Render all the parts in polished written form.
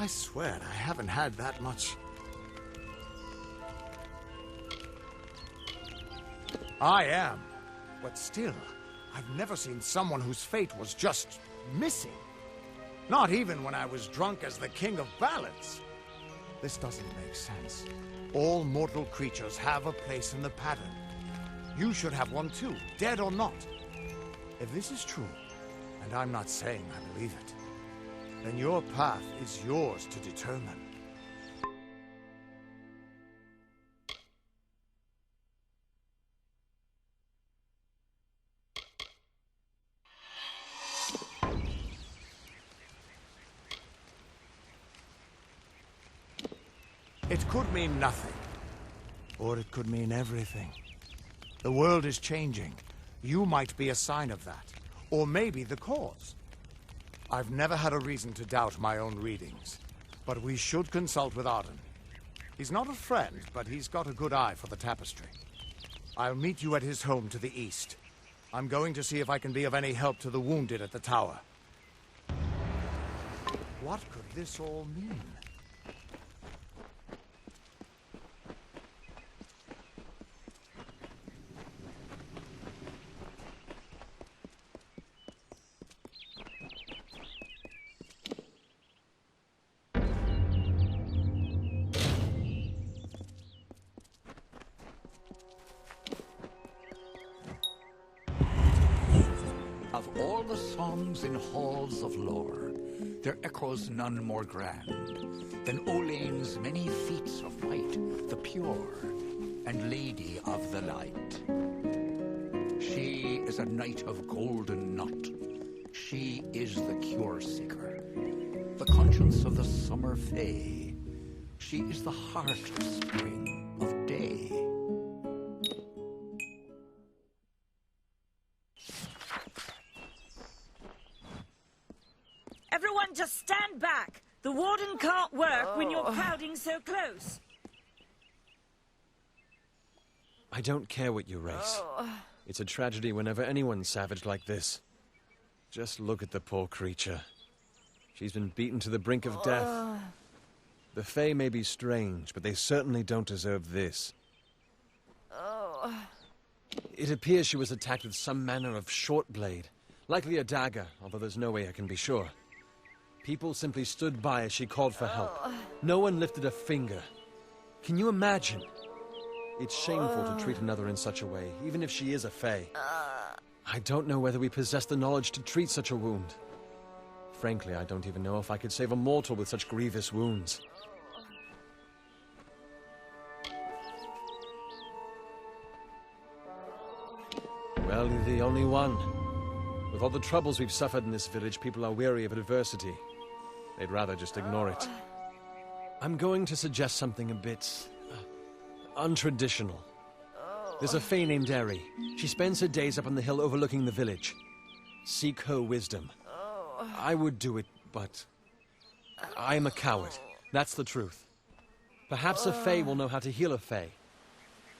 I swear I haven't had that much. I am. But still, I've never seen someone whose fate was just missing. Not even when I was drunk as the King of Ballads. This doesn't make sense. All mortal creatures have a place in the pattern. You should have one too, dead or not. If this is true, and I'm not saying I believe it, then your path is yours to determine. It could mean nothing, or it could mean everything. The world is changing. You might be a sign of that, or maybe the cause. I've never had a reason to doubt my own readings, but we should consult with Arden. He's not a friend, but he's got a good eye for the tapestry. I'll meet you at his home to the east. I'm going to see if I can be of any help to the wounded at the tower. What could this all mean? Of all the songs in halls of lore, there echoes none more grand than Olane's many feats of fight, the pure and lady of the light. She is a knight of golden knot. She is the cure seeker, the conscience of the summer fae. She is the heart spring of day. Everyone just stand back. The warden can't work when you're crowding so close. I don't care what you race. It's a tragedy whenever anyone's savage like this. Just look at the poor creature. She's been beaten to the brink of death. The Fae may be strange, but they certainly don't deserve this. It appears she was attacked with some manner of short blade. Likely a dagger, although there's no way I can be sure. People simply stood by as she called for help. No one lifted a finger. Can you imagine? It's shameful to treat another in such a way, even if she is a Fae. I don't know whether we possess the knowledge to treat such a wound. Frankly, I don't even know if I could save a mortal with such grievous wounds. Well, you're the only one. With all the troubles we've suffered in this village, people are weary of adversity. They'd rather just ignore it. I'm going to suggest something a bit untraditional. There's a Fae named Eri. She spends her days up on the hill overlooking the village. Seek her wisdom. I would do it, but I am a coward. That's the truth. Perhaps a Fae will know how to heal a Fae.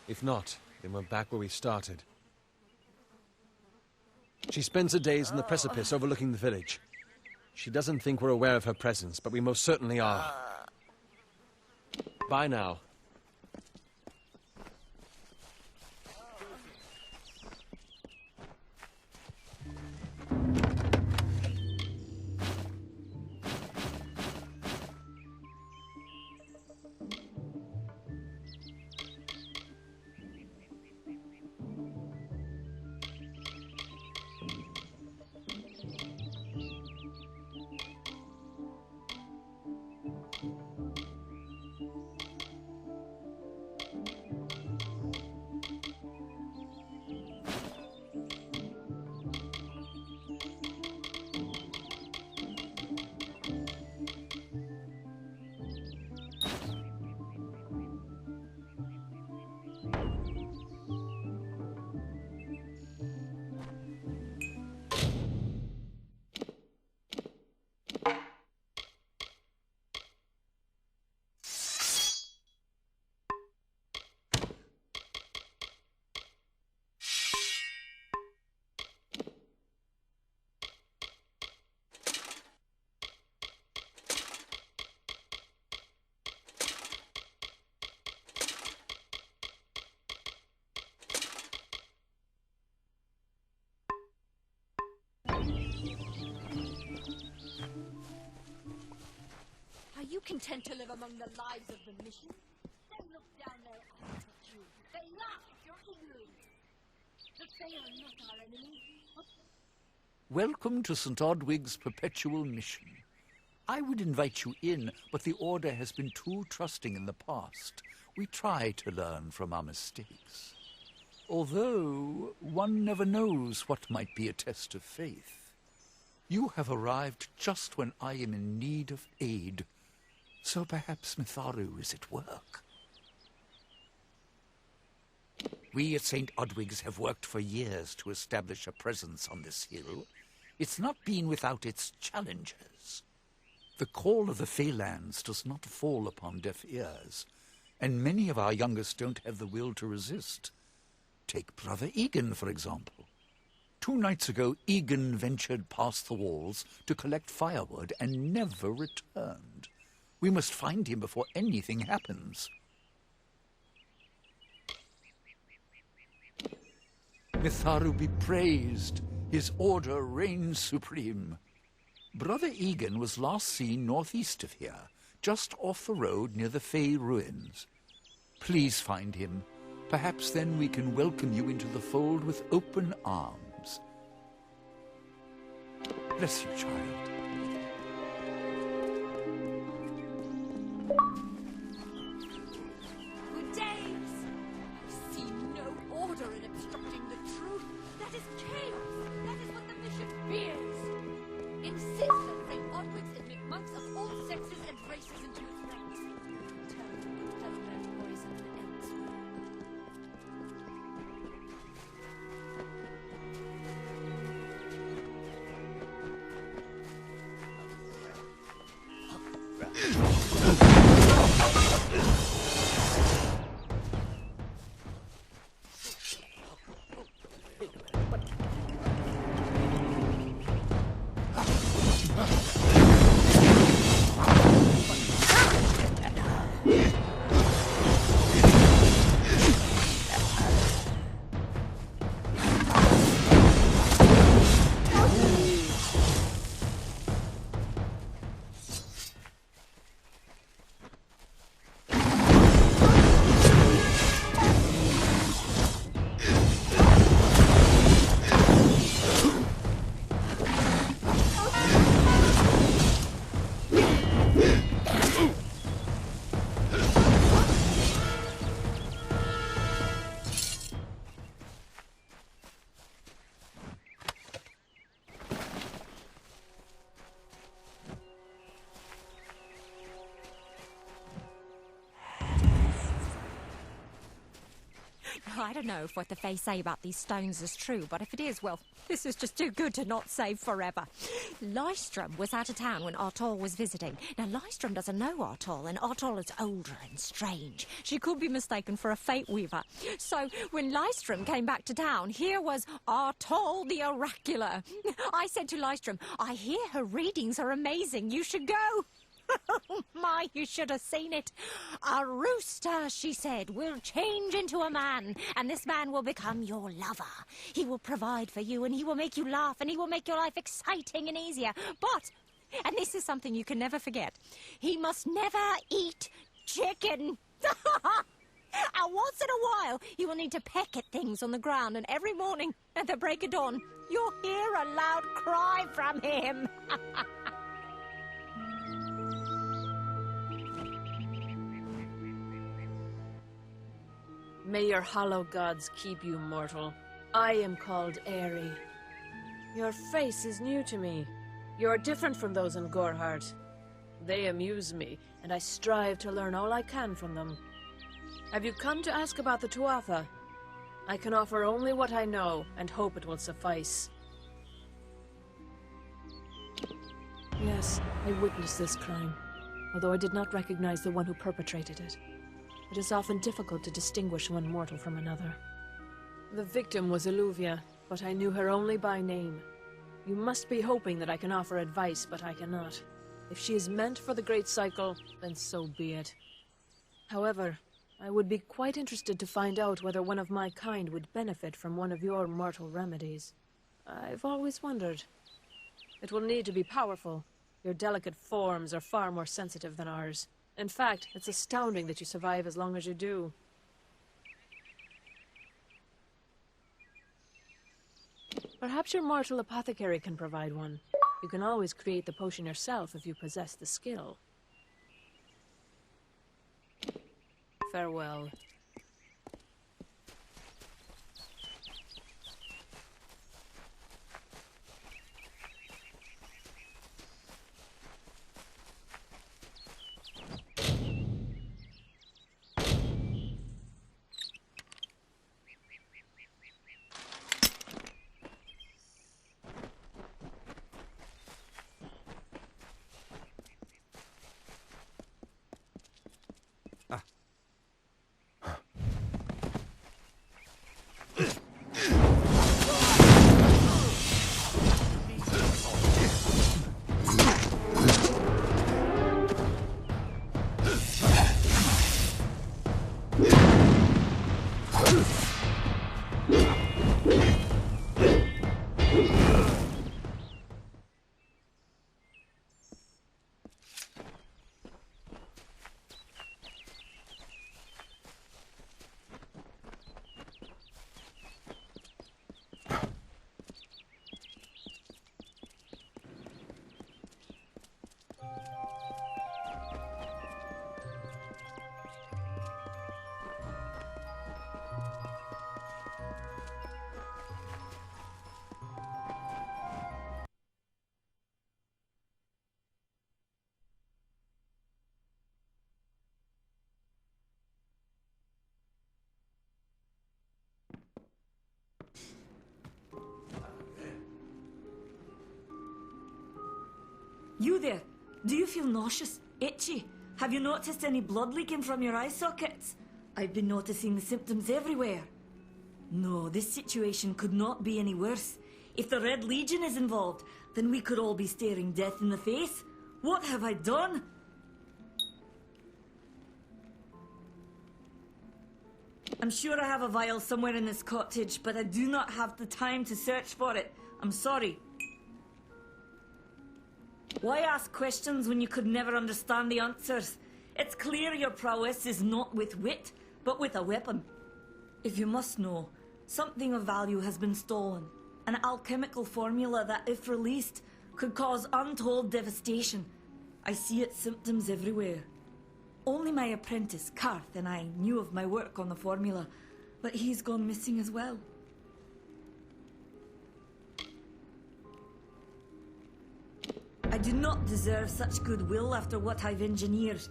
If not, then we're back where we started. She spends her days in the precipice overlooking the village. She doesn't think we're aware of her presence, but we most certainly are. Bye now. content to live among the lives of the mission? They look down their eyes at you. They laugh at your ignorance. But they are not our enemy. Welcome to St. Odwig's perpetual mission. I would invite you in, but the Order has been too trusting in the past. We try to learn from our mistakes. Although, one never knows what might be a test of faith. You have arrived just when I am in need of aid. So perhaps Mitharu is at work. We at St. Odwig's have worked for years to establish a presence on this hill. It's not been without its challenges. The call of the Feylands does not fall upon deaf ears, and many of our youngest don't have the will to resist. Take Brother Egan, for example. 2 nights ago, Egan ventured past the walls to collect firewood and never returned. We must find him before anything happens. Mitharu be praised. His order reigns supreme. Brother Egan was last seen northeast of here, just off the road near the Fey ruins. Please find him. Perhaps then we can welcome you into the fold with open arms. Bless you, child. Good days! I see no order in obstructing the truth. That is chaos. That is what the mission fears. Insist that St. Odwig's admit monks of all sexes and races into its ranks. Tell them to peddle their poison elsewhere. I don't know if what the Fae say about these stones is true, but if it is, well, this is just too good to not save forever. Lystrom was out of town when Artol was visiting. Now, Lystrom doesn't know Artol, and Artol is older and strange. She could be mistaken for a Fate Weaver. So, when Lystrom came back to town, here was Artol the Oracular. I said to Lystrom, I hear her readings are amazing. You should go. Oh, my, you should have seen it. A rooster, she said, will change into a man, and this man will become your lover. He will provide for you, and he will make you laugh, and he will make your life exciting and easier. But, and this is something you can never forget, he must never eat chicken. And once in a while, you will need to peck at things on the ground, and every morning at the break of dawn, you'll hear a loud cry from him. May your hollow gods keep you mortal. I am called Aerie. Your face is new to me. You are different from those in Gorhart. They amuse me, and I strive to learn all I can from them. Have you come to ask about the Tuatha? I can offer only what I know, and hope it will suffice. Yes, I witnessed this crime, although I did not recognize the one who perpetrated it. It is often difficult to distinguish one mortal from another. The victim was Illuvia, but I knew her only by name. You must be hoping that I can offer advice, but I cannot. If she is meant for the Great Cycle, then so be it. However, I would be quite interested to find out whether one of my kind would benefit from one of your mortal remedies. I've always wondered. It will need to be powerful, Your delicate forms are far more sensitive than ours. In fact, it's astounding that you survive as long as you do. Perhaps your mortal apothecary can provide one. You can always create the potion yourself if you possess the skill. Farewell. You there? Do you feel nauseous? Itchy? Have you noticed any blood leaking from your eye sockets? I've been noticing the symptoms everywhere. No, this situation could not be any worse. If the Red Legion is involved, then we could all be staring death in the face. What have I done? I'm sure I have a vial somewhere in this cottage, but I do not have the time to search for it. I'm sorry. Why ask questions when you could never understand the answers? It's clear your prowess is not with wit, but with a weapon. If you must know, something of value has been stolen. An alchemical formula that, if released, could cause untold devastation. I see its symptoms everywhere. Only my apprentice, Karth, and I knew of my work on the formula, but he's gone missing as well. I do not deserve such goodwill after what I've engineered.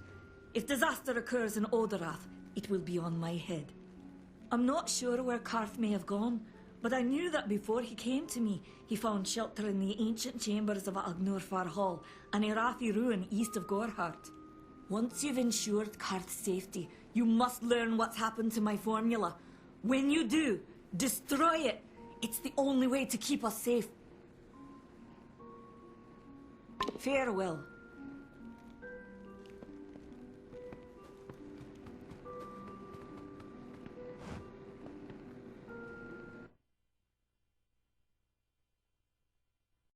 If disaster occurs in Odorath, it will be on my head. I'm not sure where Karth may have gone, but I knew that before he came to me, he found shelter in the ancient chambers of Agnurfar Hall, an Irathi ruin east of Gorhart. Once you've ensured Karth's safety, you must learn what's happened to my formula. When you do, destroy it. It's the only way to keep us safe. Farewell.